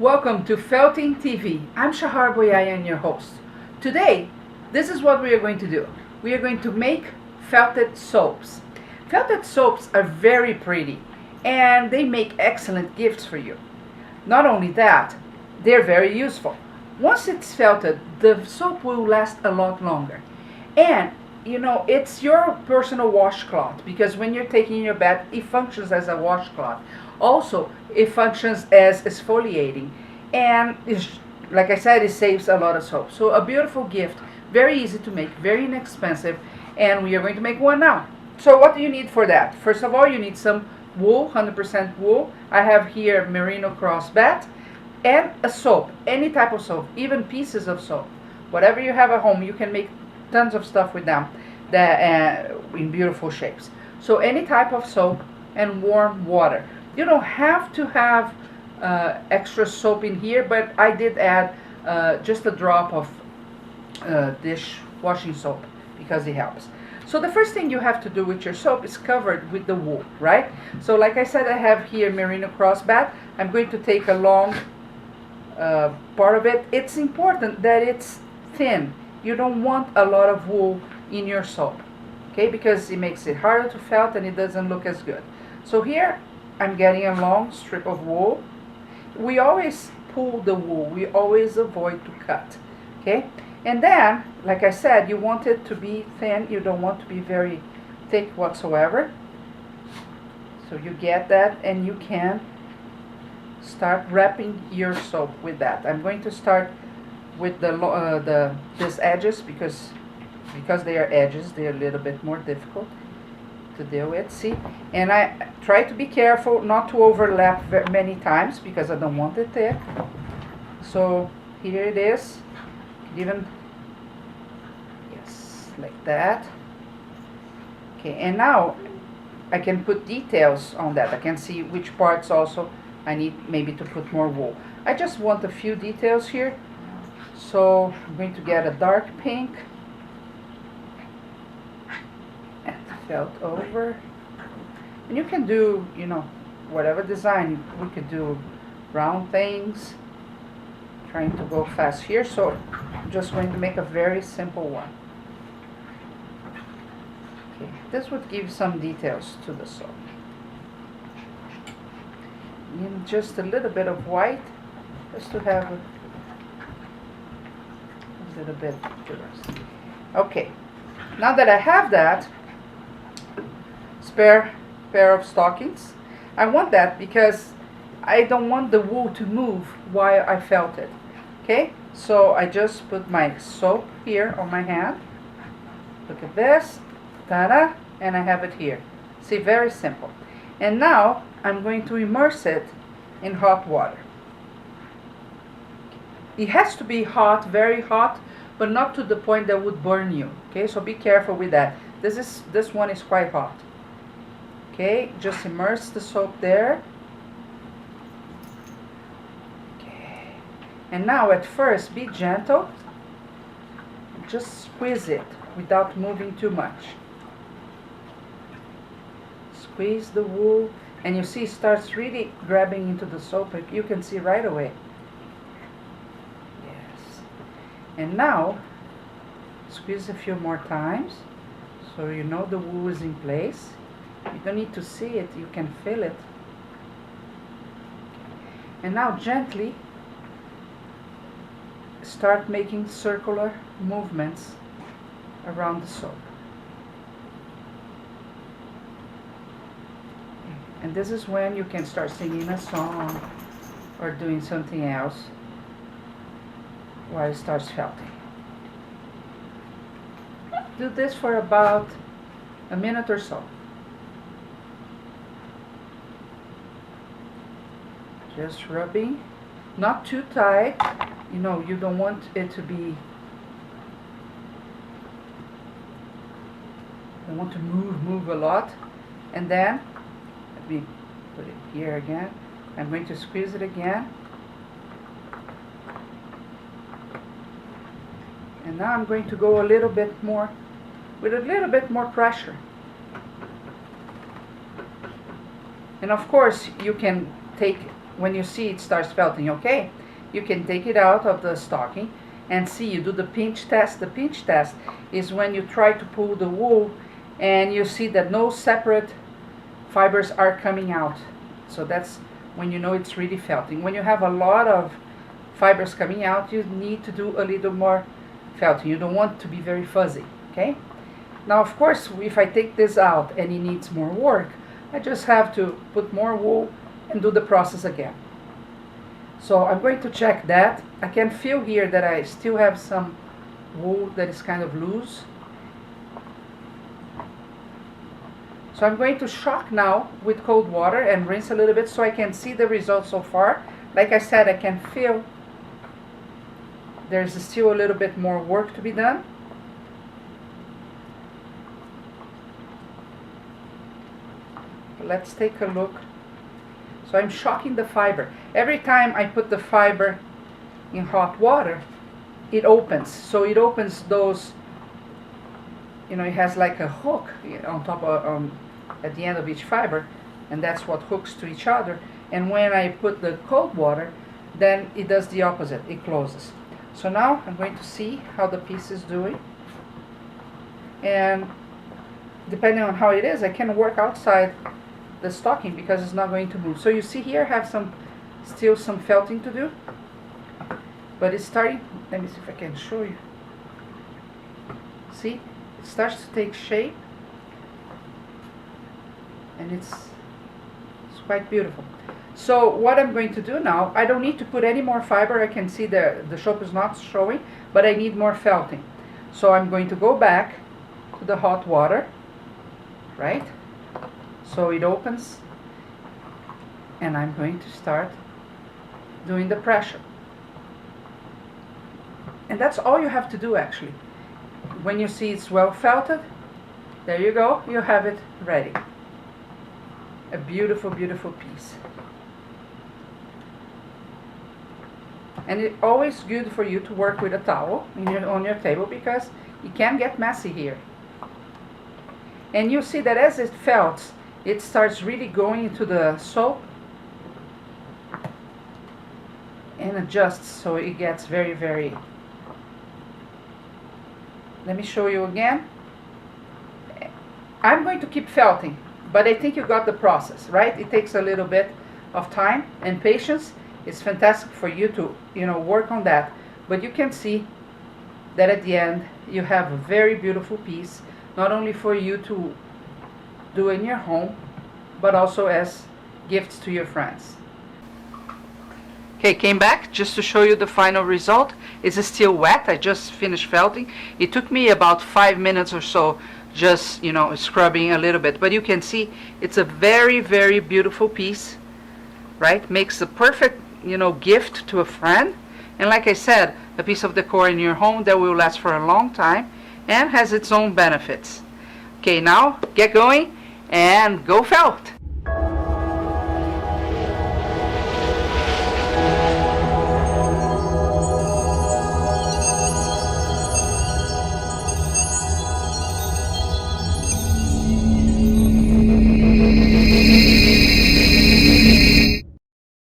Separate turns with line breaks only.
Welcome to Felting TV. I'm Shahar Boyayan, your host. Today, this is what we are going to do. We are going to make felted soaps. Felted soaps are very pretty and they make excellent gifts for you. Not only that, they're very useful. Once it's felted, the soap will last a lot longer. And it's your personal washcloth because when you're taking your bath, it functions as a washcloth. Also, it functions as exfoliating. And like I said, it saves a lot of soap. So a beautiful gift, very easy to make, very inexpensive. And we are going to make one now. So what do you need for that? First of all, you need some wool, 100% wool. I have here merino crossbat and a soap, any type of soap, even pieces of soap. Whatever you have at home, you can make tons of stuff with them that in beautiful shapes. So any type of soap and warm water. You don't have to have extra soap in here, but I did add just a drop of dishwashing soap because it helps. So the first thing you have to do with your soap is cover it with the wool, right? So like I said, I have here merino crossbat. I'm going to take a long part of it. It's important that it's thin. You don't want a lot of wool in your soap, okay? Because it makes it harder to felt and it doesn't look as good. So here I'm getting a long strip of wool. We always pull the wool. We always avoid to cut, okay? And then, like I said, you want it to be thin. You don't want to be very thick whatsoever. So you get that and you can start wrapping your soap with that. I'm going to start with these edges because they are edges, they're a little bit more difficult to deal with. See, and I try to be careful not to overlap very many times because I don't want it thick. So here it is, even yes, like that. Okay, and now I can put details on that. I can see which parts also I need maybe to put more wool. I just want a few details here. So I'm going to get a dark pink and felt over. And you can do, whatever design. We could do round things. Trying to go fast here, so I'm just going to make a very simple one. Okay, this would give some details to the soap. And just a little bit of white, just to have a little bit diverse. Okay, now that I have that spare pair of stockings, I want that because I don't want the wool to move while I felt it. Okay, so I just put my soap here on my hand. Look at this, ta-da, and I have it here. See, very simple. And now I'm going to immerse it in hot water. It has to be hot, very hot, but not to the point that would burn you. Okay, so be careful with that. This one is quite hot. Okay, just immerse the soap there. Okay, and now at first be gentle. Just squeeze it without moving too much. Squeeze the wool, and you see it starts really grabbing into the soap. You can see right away. And now, squeeze a few more times, so you know the wool is in place. You don't need to see it, you can feel it. And now gently start making circular movements around the soap. And this is when you can start singing a song or doing something else while it starts felting. Do this for about a minute or so. Just rubbing, not too tight. You don't want it to be, you don't want to move a lot. And then, let me put it here again. I'm going to squeeze it again. And now I'm going to go a little bit more, with a little bit more pressure. And of course, you can take when you see it starts felting okay, you can take it out of the stocking and see. You do the pinch test. The pinch test is when you try to pull the wool and you see that no separate fibers are coming out. So that's when you know it's really felting. When you have a lot of fibers coming out, you need to do a little more felting. You don't want to be very fuzzy, okay? Now, of course, if I take this out and it needs more work, I just have to put more wool and do the process again. So I'm going to check that. I can feel here that I still have some wool that is kind of loose. So I'm going to shock now with cold water and rinse a little bit so I can see the results so far. Like I said, I can feel there's still a little bit more work to be done. Let's take a look. So I'm shocking the fiber. Every time I put the fiber in hot water, it opens. So it opens those, it has like a hook on top of, at the end of each fiber, and that's what hooks to each other. And when I put the cold water, then it does the opposite, it closes. So now I'm going to see how the piece is doing. And depending on how it is, I can work outside the stocking because it's not going to move. So you see here I have still some felting to do, but it's starting. Let me see if I can show you. See, it starts to take shape, and it's quite beautiful. So what I'm going to do now, I don't need to put any more fiber. I can see the soap is not showing, but I need more felting. So I'm going to go back to the hot water, right? So it opens, and I'm going to start doing the pressure. And that's all you have to do actually. When you see it's well felted, there you go, you have it ready. A beautiful, beautiful piece. And it's always good for you to work with a towel on your table because it can get messy here. And you see that as it felts, it starts really going into the soap and adjusts, so it gets very, very. Let me show you again. I'm going to keep felting, but I think you got the process, right? It takes a little bit of time and patience. It's fantastic for you to, work on that. But you can see that at the end you have a very beautiful piece, not only for you to do in your home, but also as gifts to your friends. Okay, came back just to show you the final result. It's still wet. I just finished felting. It took me about 5 minutes or so, just scrubbing a little bit, but you can see it's a very, very beautiful piece, right? Makes a perfect gift to a friend, and like I said, a piece of decor in your home that will last for a long time and has its own benefits. Okay, now get going and go felt.